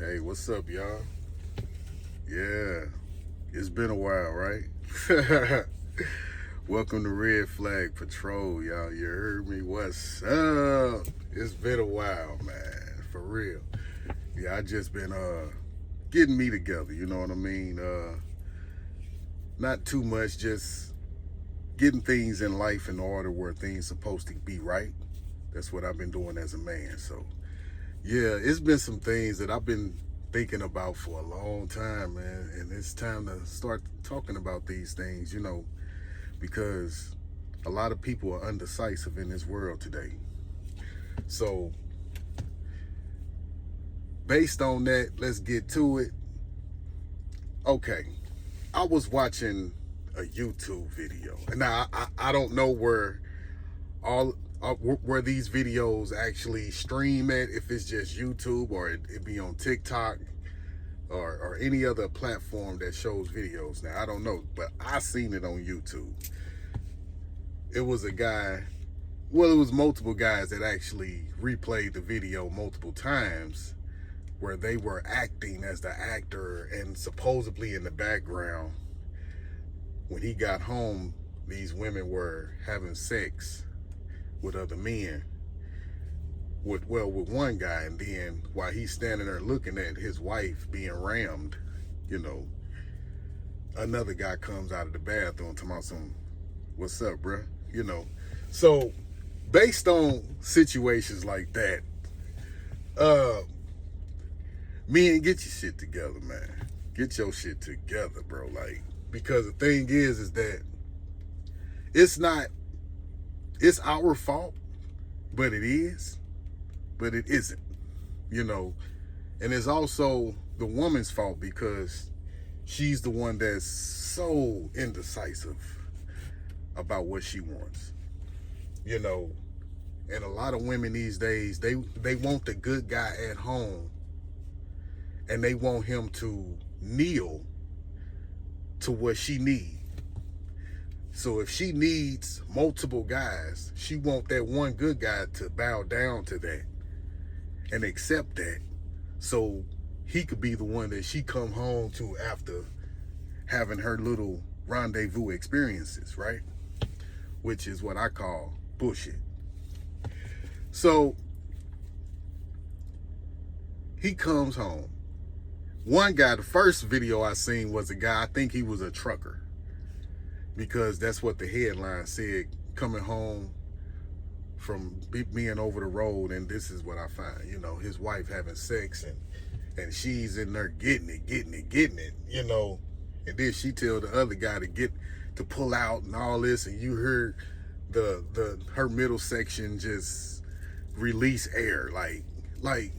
Hey, what's up, y'all? Yeah, it's been a while, right? Welcome to Red Flag Patrol, y'all. You heard me? What's up? It's been a while, man. For real. Yeah, I just been getting me together, you know what I mean? Not too much, just getting things in life in order where things supposed to be right. That's what I've been doing as a man. So yeah, it's been some things that I've been thinking about for a long time, man. And it's time to start talking about these things, because a lot of people are undecisive in this world today. So, based on that, let's get to it. Okay, I was watching a YouTube video, and now I don't know all where these videos actually stream at, if it's just YouTube or it be on TikTok or any other platform that shows videos. Now I don't know, but I seen it on YouTube. It was a guy, well, it was multiple guys that actually replayed the video multiple times where they were acting as the actor, and supposedly in the background when he got home, these women were having sex with other men, with one guy, and then while he's standing there looking at his wife being rammed, you know another guy comes out of the bathroom talking about some, what's up, bruh? So based on situations like that, uh, men, get your shit together, man. Get your shit together, bro. Like, because the thing is that it's not, it's our fault, but it isn't, you know. And it's also the woman's fault because she's the one that's so indecisive about what she wants, you know. And a lot of women these days, they want the good guy at home, and they want him to kneel to what she needs. So if she needs multiple guys, she want that one good guy to bow down to that and accept that, so he could be the one that she come home to after having her little rendezvous experiences, right? Which is what I call bullshit. So he comes home. One guy, the first video I seen was a guy, I think he was a trucker, because that's what the headline said, coming home from being over the road, and this is what I find, his wife having sex, and she's in there getting it, and then she tell the other guy to pull out and all this, and you heard her middle section just release air, like,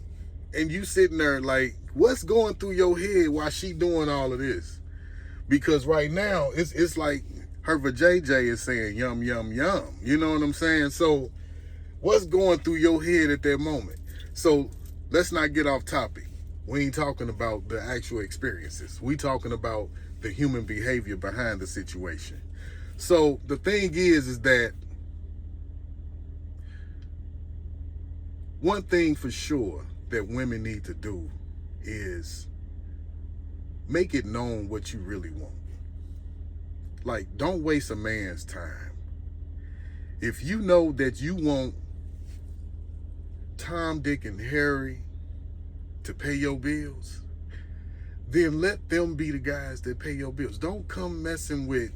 and you sitting there like, what's going through your head while she doing all of this? Because right now it's like her vajayjay is saying yum yum yum, you know what I'm saying? So what's going through your head at that moment? So let's not get off topic. We ain't talking about the actual experiences. We talking about the human behavior behind the situation. So the thing is that one thing for sure that women need to do is make it known what you really want. Like, don't waste a man's time. If you know that you want Tom, Dick, and Harry to pay your bills, then let them be the guys that pay your bills. Don't come messing with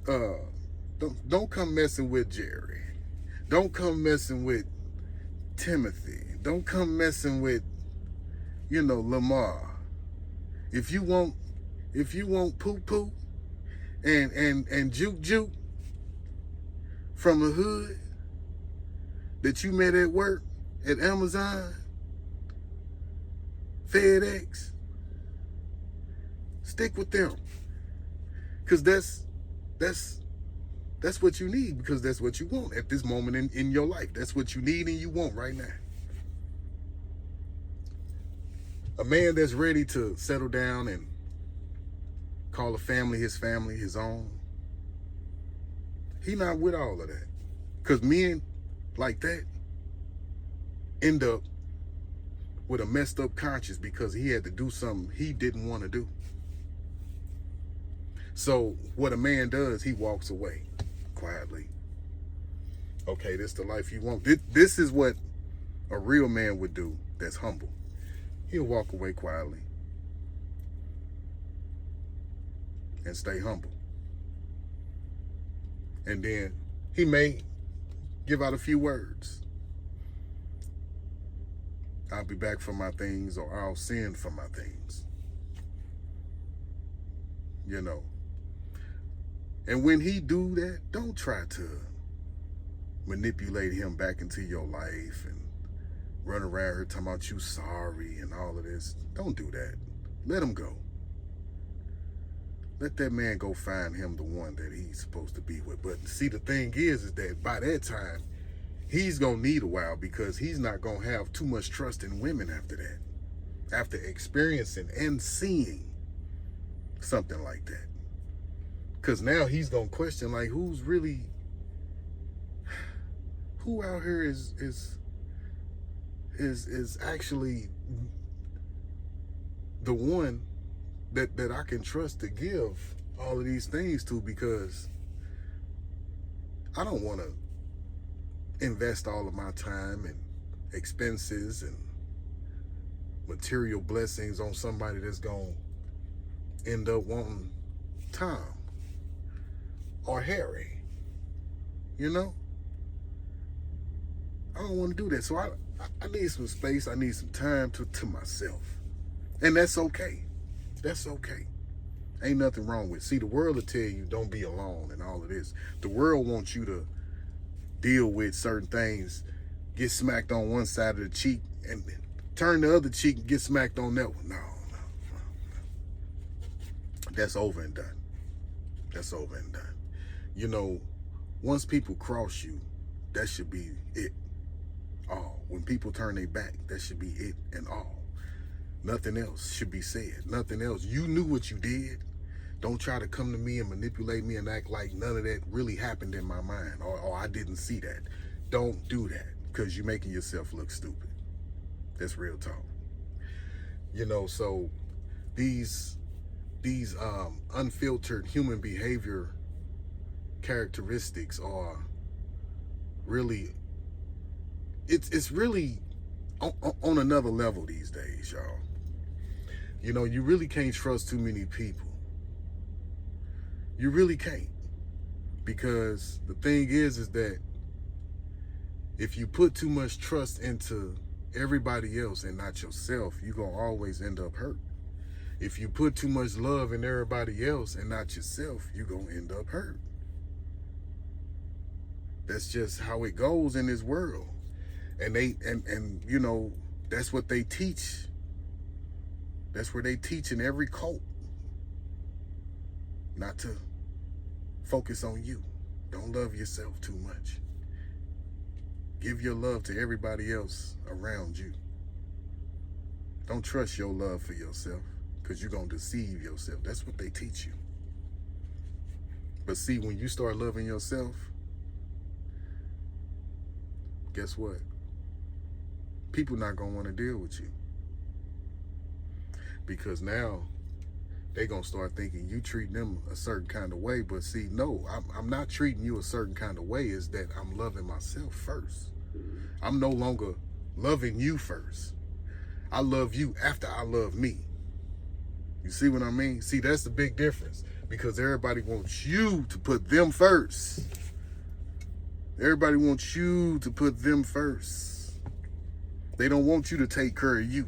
don't come messing with Jerry. Don't come messing with Timothy. Don't come messing with, Lamar. If you want poo poo and juke juke from a hood that you met at work, at Amazon, FedEx, stick with them. Because that's what you need, because that's what you want at this moment in your life. That's what you need and you want right now. A man that's ready to settle down and call a family his own, he not with all of that. Because men like that end up with a messed up conscience because he had to do something he didn't want to do. So what a man does, he walks away quietly. Okay, this is the life you want. This is what a real man would do that's humble. He'll walk away quietly and stay humble. And then he may give out a few words. I'll be back for my things, or I'll send for my things. You know. And when he do that, don't try to manipulate him back into your life and run around here talking about you sorry and all of this. Don't do that. Let him go. Let that man go find him the one that he's supposed to be with. But see, the thing is that by that time, he's going to need a while, because he's not going to have too much trust in women after that. After experiencing and seeing something like that. Because now he's going to question, like, who out here is actually the one that I can trust to give all of these things to, because I don't want to invest all of my time and expenses and material blessings on somebody that's going to end up wanting Tom or Harry, you know? I don't want to do that. So I need some space. I need some time to myself. And that's okay. That's okay. Ain't nothing wrong with it. See, the world will tell you don't be alone and all of this. The world wants you to deal with certain things, get smacked on one side of the cheek, and turn the other cheek and get smacked on that one. No. That's over and done. That's over and done. You know, once people cross you, that should be it. All. When people turn their back, that should be it and all. Nothing else should be said. Nothing else. You knew what you did. Don't try to come to me and manipulate me and act like none of that really happened in my mind, or I didn't see that. Don't do that, because you're making yourself look stupid. That's real talk. You know, so these unfiltered human behavior characteristics are really, it's really on another level these days, y'all. You know, you really can't trust too many people. You really can't. Because the thing is that if you put too much trust into everybody else and not yourself, you're going to always end up hurt. If you put too much love in everybody else and not yourself, you're going to end up hurt. That's just how it goes in this world. And you know, that's what they teach. That's where they teach in every cult. Not to focus on you. Don't love yourself too much. Give your love to everybody else around you. Don't trust your love for yourself, because you're going to deceive yourself. That's what they teach you. But see, when you start loving yourself, guess what? People not going to want to deal with you. Because now they going to start thinking you treating them a certain kind of way. But see, no, I'm not treating you a certain kind of way. Is that I'm loving myself first. I'm no longer loving you first. I love you after I love me. You see what I mean? See, that's the big difference. Because everybody wants you to put them first. Everybody wants you to put them first. They don't want you to take care of you.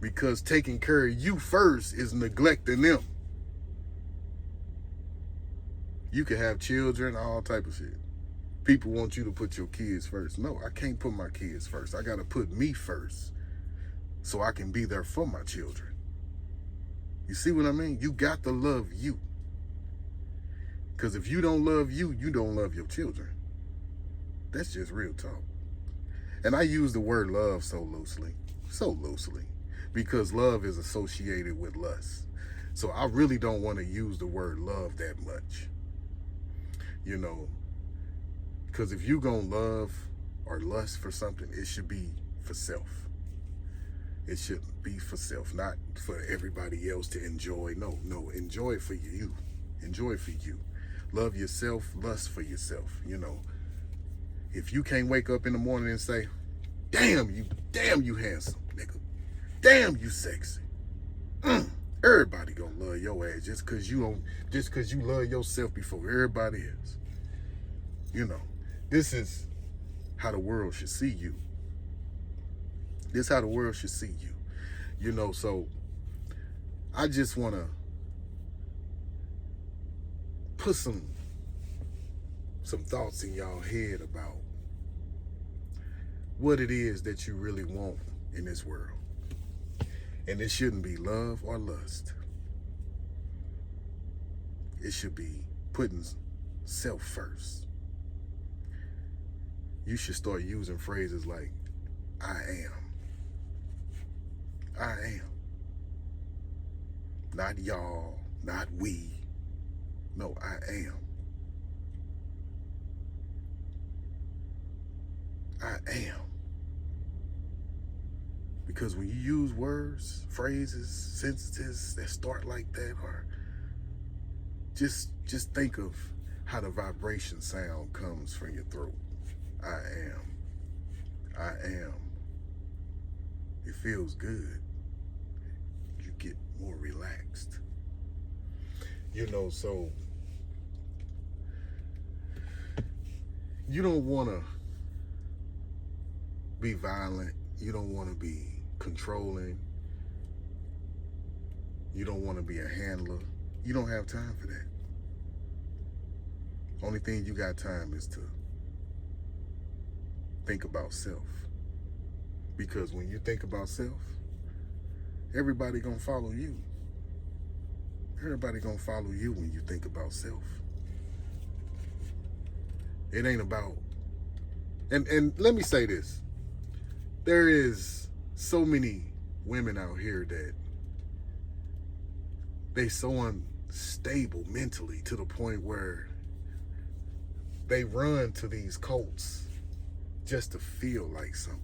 Because taking care of you first is neglecting them. You can have children, all type of shit. People want you to put your kids first. No, I can't put my kids first. I got to put me first so I can be there for my children. You see what I mean? You got to love you. Because if you don't love you, you don't love your children. That's just real talk. And I use the word love so loosely, because love is associated with lust. So I really don't want to use the word love that much. You know, because if you gonna love or lust for something, it should be for self. It should be for self, not for everybody else to enjoy. No, enjoy it for you. Enjoy it for you. Love yourself, lust for yourself. You know, if you can't wake up in the morning and say, damn you handsome, nigga. Damn you sexy. Everybody gonna love your ass just cause you love yourself before everybody else. You know, this is how the world should see you. This is how the world should see you. You know, so I just want to put some thoughts in y'all head about what it is that you really want in this world. And it shouldn't be love or lust. It should be putting self first. You should start using phrases like, I am. I am. Not y'all, not we. No, I am. I am. Because when you use words, phrases, sentences that start like that, or just think of how the vibration sound comes from your throat. I am. I am. It feels good. You get more relaxed. You know, so you don't want to be violent. You don't want to be controlling. You don't want to be a handler. You don't have time for that. Only thing you got time is to think about self. Because when you think about self, everybody gonna follow you. Everybody gonna follow you when you think about self. It ain't about, and let me say this. There is so many women out here that they so unstable mentally to the point where they run to these cults just to feel like something.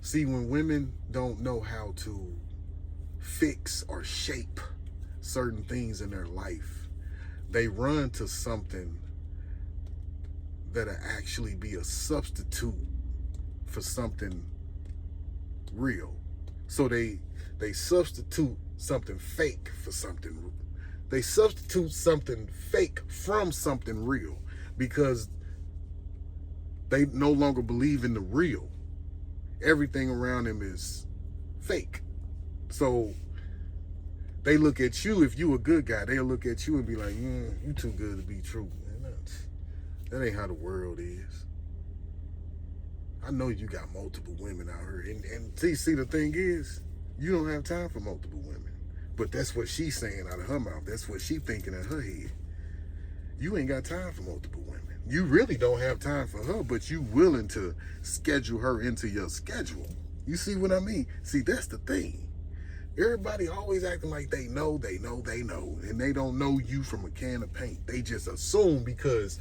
See, when women don't know how to fix or shape certain things in their life, they run to something that'll actually be a substitute for something real. So they substitute something fake for something real. They substitute something fake from something real because they no longer believe in the real. Everything around them is fake. So they look at you, if you a good guy, they'll look at you and be like, you too good to be true. Man, that ain't how the world is. I know you got multiple women out here. And see, the thing is, you don't have time for multiple women. But that's what she's saying out of her mouth. That's what she's thinking in her head. You ain't got time for multiple women. You really don't have time for her, but you willing to schedule her into your schedule. You see what I mean? See, that's the thing. Everybody always acting like they know, and they don't know you from a can of paint. They just assume because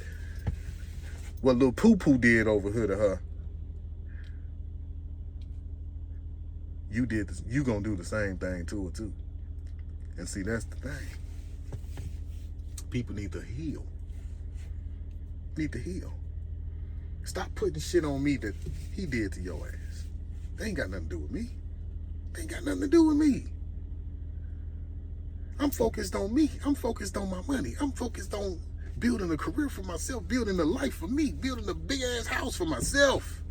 what Lil Poo-Poo did over here to her, you did this, you gonna do the same thing to her too. And see, that's the thing. People need to heal. Need to heal. Stop putting shit on me that he did to your ass. They ain't got nothing to do with me. They ain't got nothing to do with me. I'm focused on me. I'm focused on my money. I'm focused on building a career for myself, building a life for me, building a big ass house for myself.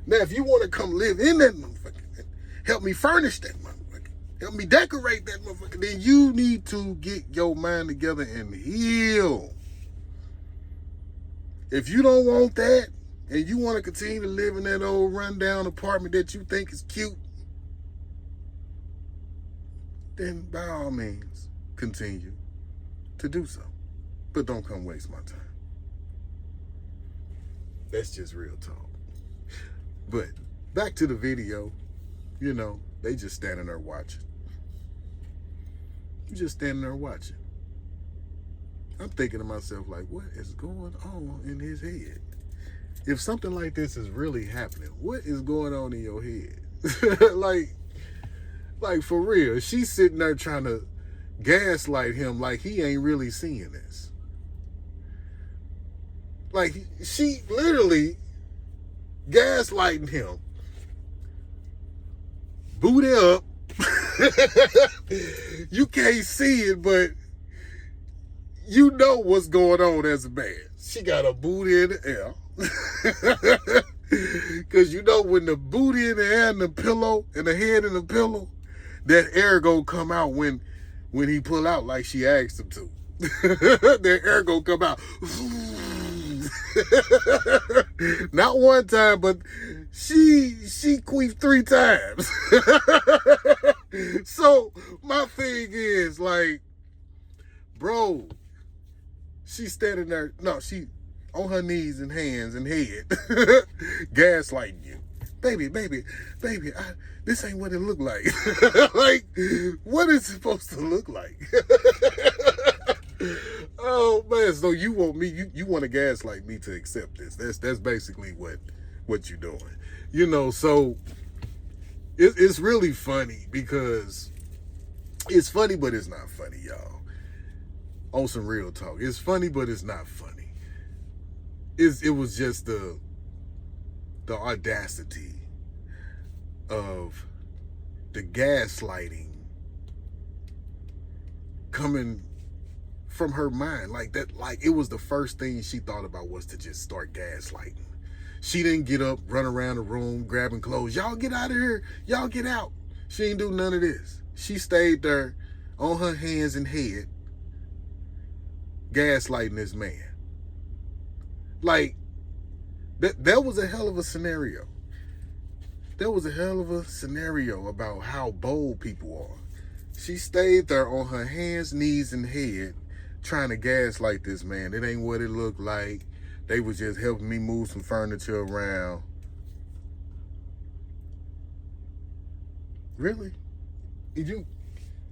Now, if you want to come live in that motherfucker, help me furnish that motherfucker, help me decorate that motherfucker, then you need to get your mind together and heal. If you don't want that, and you want to continue to live in that old rundown apartment that you think is cute, then by all means, continue to do so. But don't come waste my time. That's just real talk. But back to the video, you know, they just standing there watching. You just standing there watching. I'm thinking to myself, like, what is going on in his head? if something like this is really happening, what is going on in your head? like, like for real, she's sitting there trying to gaslight him like he ain't really seeing this. Like she literally gaslighting him. Booty up. You can't see it, but you know what's going on as a man. She got a booty in the air. Because you know when the booty in the air and the pillow and the head in the pillow, that air gonna come out when he pull out like she asked him to. That air gonna come out. Not one time, but she queefed 3 times. So my thing is like, bro, she's standing there. No, she on her knees and hands and head, gaslighting you. Baby, this ain't what it look like. Like, what is it supposed to look like? Oh man, so you want me? You want to gaslight me to accept this? That's basically what you're doing. You know, so it's really funny because it's funny, but it's not funny, y'all. On some real talk, it's funny, but it's not funny. It was just the audacity of the gaslighting coming from her mind like that. Like it was the first thing she thought about was to just start gaslighting. She didn't get up, run around the room, grabbing clothes. Y'all get out of here. Y'all get out. She didn't do none of this. She stayed there on her hands and head, gaslighting this man. Like, that was a hell of a scenario. That was a hell of a scenario about how bold people are. She stayed there on her hands, knees, and head, trying to gaslight this man. It ain't what it looked like. They was just helping me move some furniture around. Really?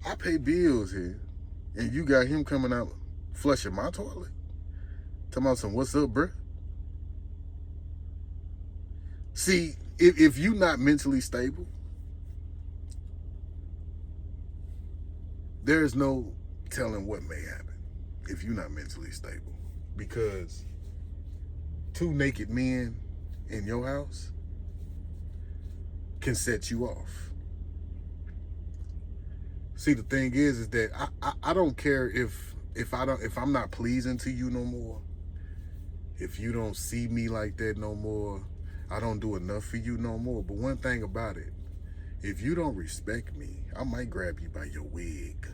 I pay bills here, and you got him coming out flushing my toilet? Talking about some, what's up, bruh? See, if you not mentally stable, there's no telling what may happen if you're not mentally stable. Because 2 naked men in your house can set you off. See, the thing is that I don't care if I'm not pleasing to you no more. If you don't see me like that no more, I don't do enough for you no more. But one thing about it, if you don't respect me, I might grab you by your wig.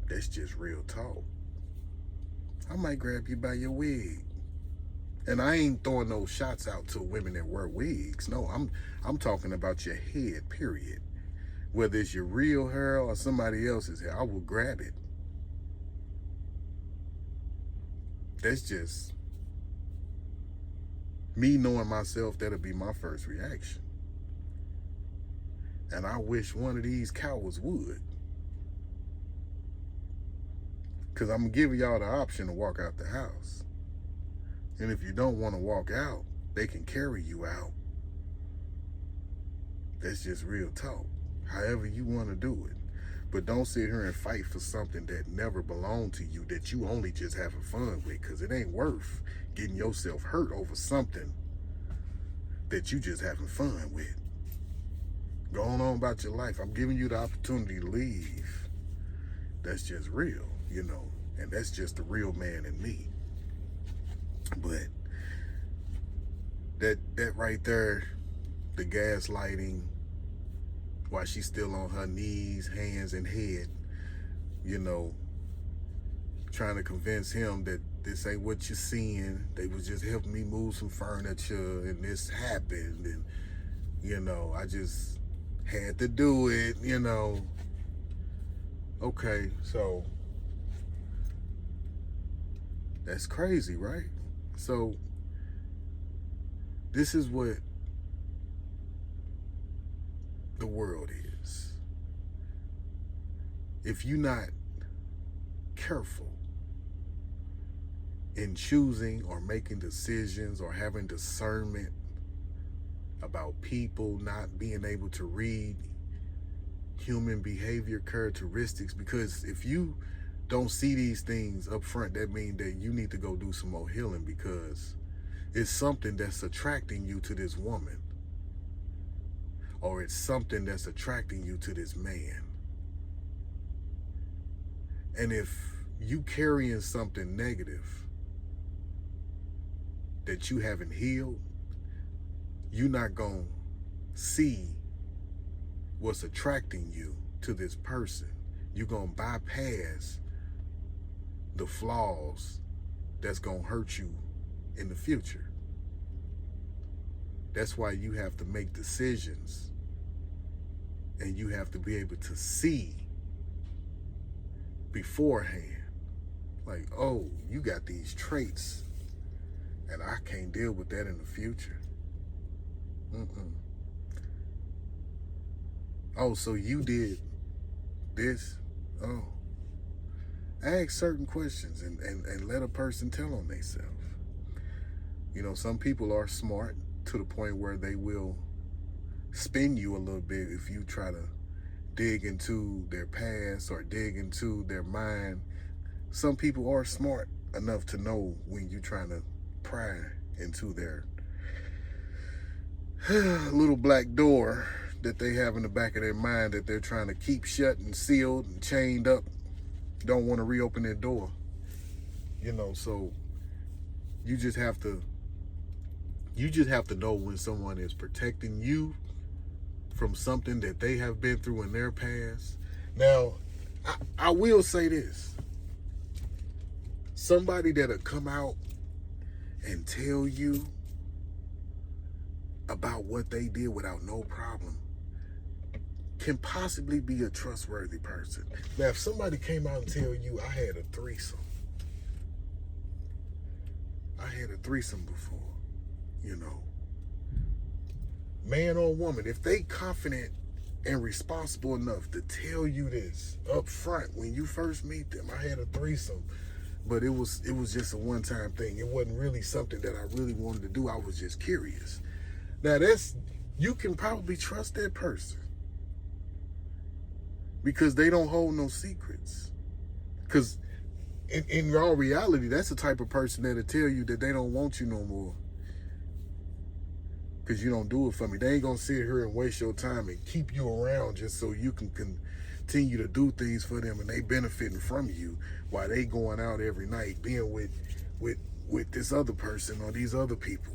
That's just real talk. I might grab you by your wig. And I ain't throwing those shots out to women that wear wigs. No, I'm talking about your head, period. Whether it's your real hair or somebody else's hair, I will grab it. That's just me knowing myself. That'll be my first reaction. And I wish one of these cowards would. Because I'm giving y'all the option to walk out the house. And if you don't want to walk out, they can carry you out. That's just real talk. However you want to do it. But don't sit here and fight for something that never belonged to you, that you only just having fun with, because it ain't worth getting yourself hurt over something that you just having fun with. Going on about your life. I'm giving you the opportunity to leave. That's just real, you know, and that's just the real man in me. But that right there, the gaslighting, while she's still on her knees, hands, and head, you know, trying to convince him that this ain't what you're seeing. They was just helping me move some furniture, and this happened, and, you know, I just had to do it, you know. Okay, so that's crazy, right? So this is what the world is. If you're not careful, in choosing or making decisions or having discernment about people, not being able to read human behavior characteristics. Because if you don't see these things up front, that means that you need to go do some more healing, because it's something that's attracting you to this woman, or it's something that's attracting you to this man. And if you carrying something negative that you haven't healed, you're not going to see what's attracting you to this person. You're going to bypass the flaws that's going to hurt you in the future. That's why you have to make decisions, and you have to be able to see beforehand, like, oh, you got these traits and I can't deal with that in the future. Oh, so you did this? Oh. Ask certain questions and let a person tell on themselves. You know, some people are smart to the point where they will spin you a little bit if you try to dig into their past or dig into their mind. Some people are smart enough to know when you're trying to pry into their little black door that they have in the back of their mind that they're trying to keep shut and sealed and chained up. Don't want to reopen their door. You know, so you just have to know when someone is protecting you from something that they have been through in their past. Now, I will say this. Somebody that'll come out and tell you about what they did without no problem can possibly be a trustworthy person. Now, if somebody came out and tell you, I had a threesome before, you know, man or woman, if they confident and responsible enough to tell you this up front when you first meet them, I had a threesome, but it was just a one-time thing. It wasn't really something that I really wanted to do. I was just curious. Now you can probably trust that person because they don't hold no secrets. Because in all reality, that's the type of person that'll tell you that they don't want you no more because you don't do it for me. They ain't gonna sit here and waste your time and keep you around just so you can continue to do things for them and they benefiting from you while they going out every night being with this other person or these other people.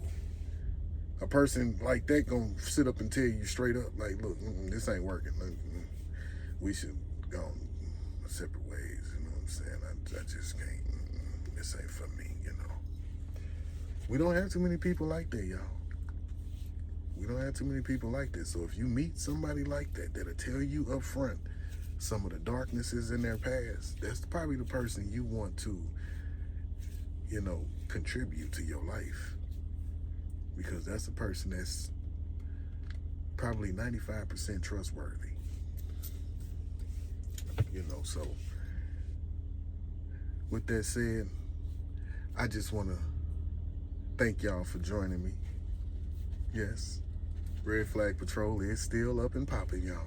A person like that gonna sit up and tell you straight up, like, look, this ain't working. We should go separate ways. You know what I'm saying? I just can't. This ain't for me. You know. We don't have too many people like that, y'all. We don't have too many people like that. So if you meet somebody like that, that'll tell you up front some of the darknesses in their past, that's probably the person you want to, you know, contribute to your life. Because that's a person that's probably 95% trustworthy. You know, so with that said, I just want to thank y'all for joining me. Yes, Red Flag Patrol is still up and popping, y'all.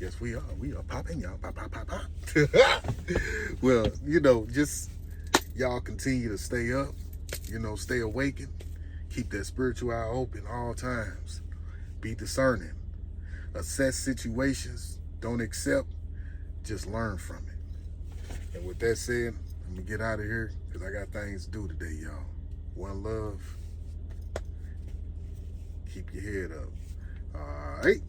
Yes, we are. We are popping, y'all. Pop, pop, pop, pop. Well, you know, just y'all continue to stay up, you know, stay awakened. Keep that spiritual eye open all times. Be discerning. Assess situations. Don't accept. Just learn from it. And with that said, I'm going to get out of here because I got things to do today, y'all. One love. Keep your head up. All right.